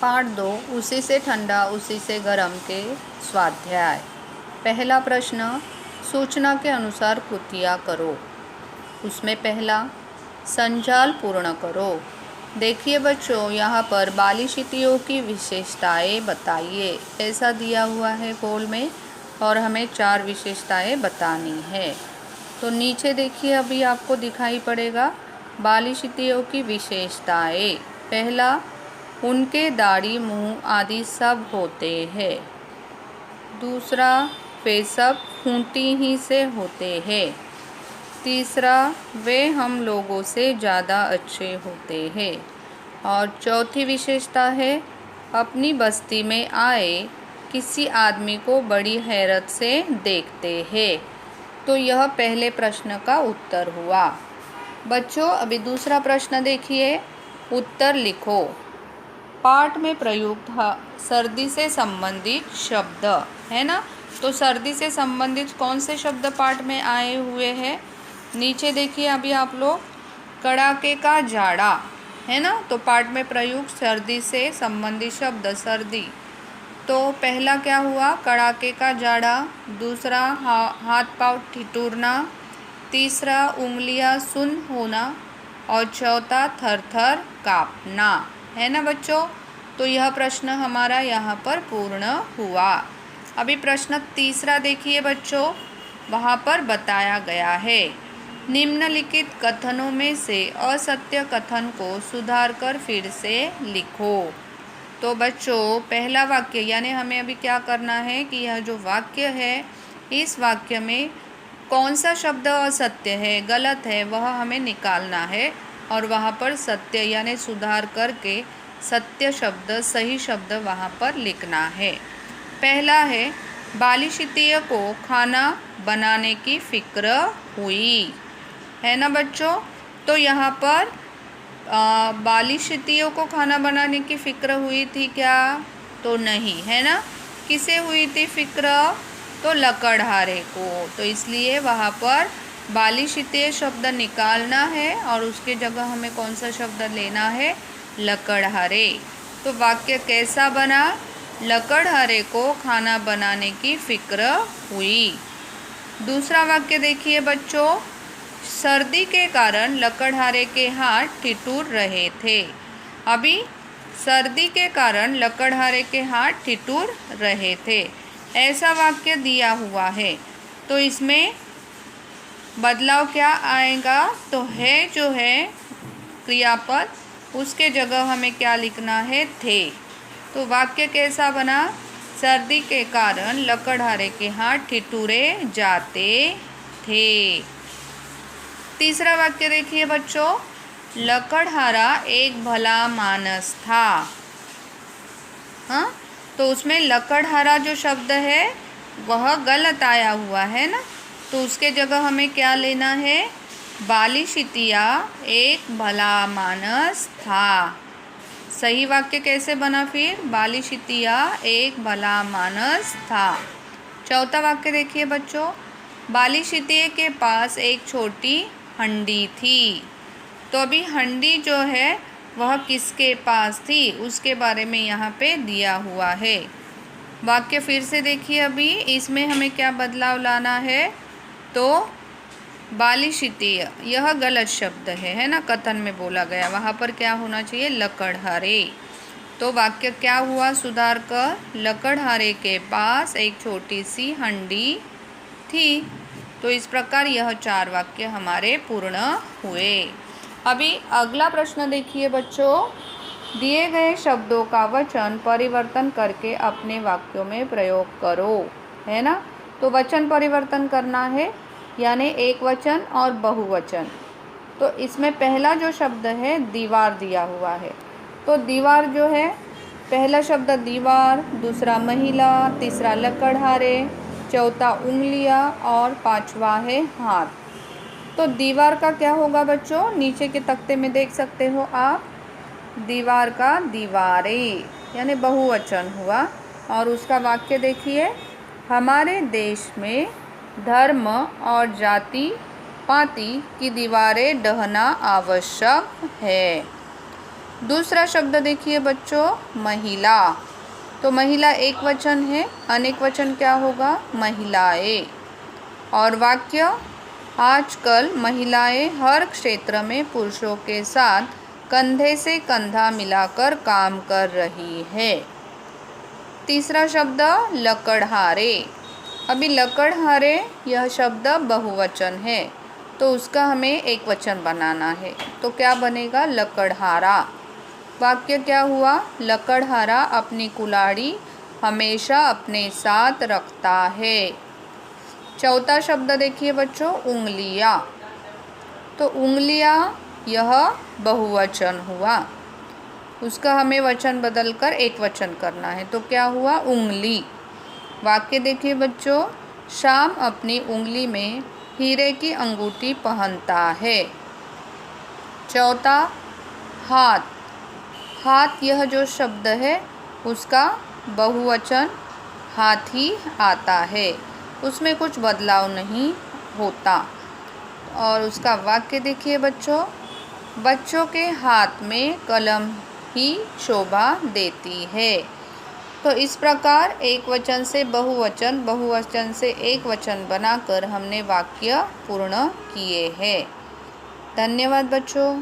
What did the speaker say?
पाठ 2 उसी से ठंडा उसी से गर्म के स्वाध्याय। पहला प्रश्न, सूचना के अनुसार कृतियाँ करो। उसमें पहला, संजाल पूर्ण करो। देखिए बच्चों, यहाँ पर बालिशितियों की विशेषताएं बताइए ऐसा दिया हुआ है गोल में, और हमें 4 विशेषताएं बतानी है। तो नीचे देखिए, अभी आपको दिखाई पड़ेगा बालिशितियों की विशेषताएं। पहला, उनके दाढ़ी मुंह आदि सब होते हैं। दूसरा, वे सब खूंटी ही से होते हैं। तीसरा, वे हम लोगों से ज़्यादा अच्छे होते हैं। और चौथी विशेषता है, अपनी बस्ती में आए किसी आदमी को बड़ी हैरत से देखते हैं। तो यह पहले प्रश्न का उत्तर हुआ। बच्चों, अभी दूसरा प्रश्न देखिए, उत्तर लिखो। पाठ में प्रयुक्त सर्दी से संबंधित शब्द है ना। तो सर्दी से संबंधित कौन से शब्द पाठ में आए हुए हैं? नीचे देखिए अभी आप लोग, कड़ाके का जाड़ा है ना। तो पाठ में प्रयुक्त सर्दी से संबंधित शब्द सर्दी। तो पहला क्या हुआ? कड़ाके का जाड़ा। दूसरा, हाथ पाँव ठिठुरना। तीसरा, उंगलियां सुन्न होना। और चौथा, थर थर कांपना। है ना बच्चों। तो यह प्रश्न हमारा यहाँ पर पूर्ण हुआ। अभी प्रश्न तीसरा देखिए बच्चों, वहाँ पर बताया गया है, निम्नलिखित कथनों में से असत्य कथन को सुधार कर फिर से लिखो। तो बच्चों, पहला वाक्य, यानी हमें अभी क्या करना है कि यह जो वाक्य है, इस वाक्य में कौन सा शब्द असत्य है, गलत है, वह हमें निकालना है। और वहाँ पर सत्य यानी सुधार करके सत्य शब्द, सही शब्द वहाँ पर लिखना है। पहला है, बालिशितिय को खाना बनाने की फिक्र हुई। है ना बच्चों। तो यहाँ पर बालिशितियों को खाना बनाने की फिक्र हुई थी क्या? तो नहीं, है ना। किसे हुई थी फिक्र? तो लकड़हारे को। तो इसलिए वहाँ पर बालिशितिय शब्द निकालना है और उसके जगह हमें कौन सा शब्द लेना है? लकड़हारे। तो वाक्य कैसा बना? लकड़हारे को खाना बनाने की फिक्र हुई। दूसरा वाक्य देखिए बच्चों, सर्दी के कारण लकड़हारे के हाथ ठिठुर रहे थे। अभी सर्दी के कारण लकड़हारे के हाथ ठिठुर रहे थे, ऐसा वाक्य दिया हुआ है। तो इसमें बदलाव क्या आएगा? तो है जो है क्रियापद, उसके जगह हमें क्या लिखना है? थे। तो वाक्य कैसा बना? सर्दी के कारण लकड़हारे के हाथ ठिठुरे जाते थे। तीसरा वाक्य देखिए बच्चों, लकड़हारा एक भला मानस था। हाँ, तो उसमें लकड़हारा जो शब्द है वह गलत आया हुआ है ना। तो उसके जगह हमें क्या लेना है? बालिशितिया एक भला मानस था। सही वाक्य कैसे बना फिर? बालिशितिया एक भला मानस था। चौथा वाक्य देखिए बच्चों, बालिशितिये के पास एक छोटी हंडी थी। तो अभी हंडी जो है वह किसके पास थी, उसके बारे में यहाँ पे दिया हुआ है। वाक्य फिर से देखिए, अभी इसमें हमें क्या बदलाव लाना है? तो बालिशितिय यह गलत शब्द है ना, कथन में बोला गया, वहाँ पर क्या होना चाहिए? लकड़हारे। तो वाक्य क्या हुआ सुधार कर? लकड़हारे के पास एक छोटी सी हंडी थी। तो इस प्रकार यह 4 वाक्य हमारे पूर्ण हुए। अभी अगला प्रश्न देखिए बच्चों, दिए गए शब्दों का वचन परिवर्तन करके अपने वाक्यों में प्रयोग करो। है ना। तो वचन परिवर्तन करना है, यानी एक वचन और बहुवचन। तो इसमें पहला जो शब्द है दीवार दिया हुआ है। तो दीवार जो है, पहला शब्द दीवार, दूसरा महिला, तीसरा लकड़हारे, चौथा उंगलियां और पांचवा है हाथ। तो दीवार का क्या होगा बच्चों? नीचे के तख्ते में देख सकते हो आप, दीवार का दीवारें, यानी बहुवचन हुआ। और उसका वाक्य देखिए, हमारे देश में धर्म और जाति पाति की दीवारें ढहना आवश्यक है। दूसरा शब्द देखिए बच्चों, महिला। तो महिला एक वचन है, अनेक वचन क्या होगा, महिलाएं। और वाक्य, आजकल महिलाएं हर क्षेत्र में पुरुषों के साथ कंधे से कंधा मिलाकर काम कर रही है। तीसरा शब्द, लकड़हारे। अभी लकड़हारे यह शब्द बहुवचन है, तो उसका हमें एक वचन बनाना है। तो क्या बनेगा, लकड़हारा। वाक्य क्या हुआ, लकड़हारा अपनी कुल्हाड़ी हमेशा अपने साथ रखता है। चौथा शब्द देखिए बच्चों, उंगलियां। तो उंगलियां यह बहुवचन हुआ, उसका हमें वचन बदलकर एक वचन करना है। तो क्या हुआ, उंगली। वाक्य देखिए बच्चों, श्याम अपनी उंगली में हीरे की अंगूठी पहनता है। चौथा, हाथ। हाथ यह जो शब्द है उसका बहुवचन हाथी आता है, उसमें कुछ बदलाव नहीं होता। और उसका वाक्य देखिए बच्चों, बच्चों के हाथ में कलम ही शोभा देती है। तो इस प्रकार एक वचन से बहुवचन, बहुवचन से एक वचन बनाकर हमने वाक्य पूर्ण किए हैं। धन्यवाद बच्चों।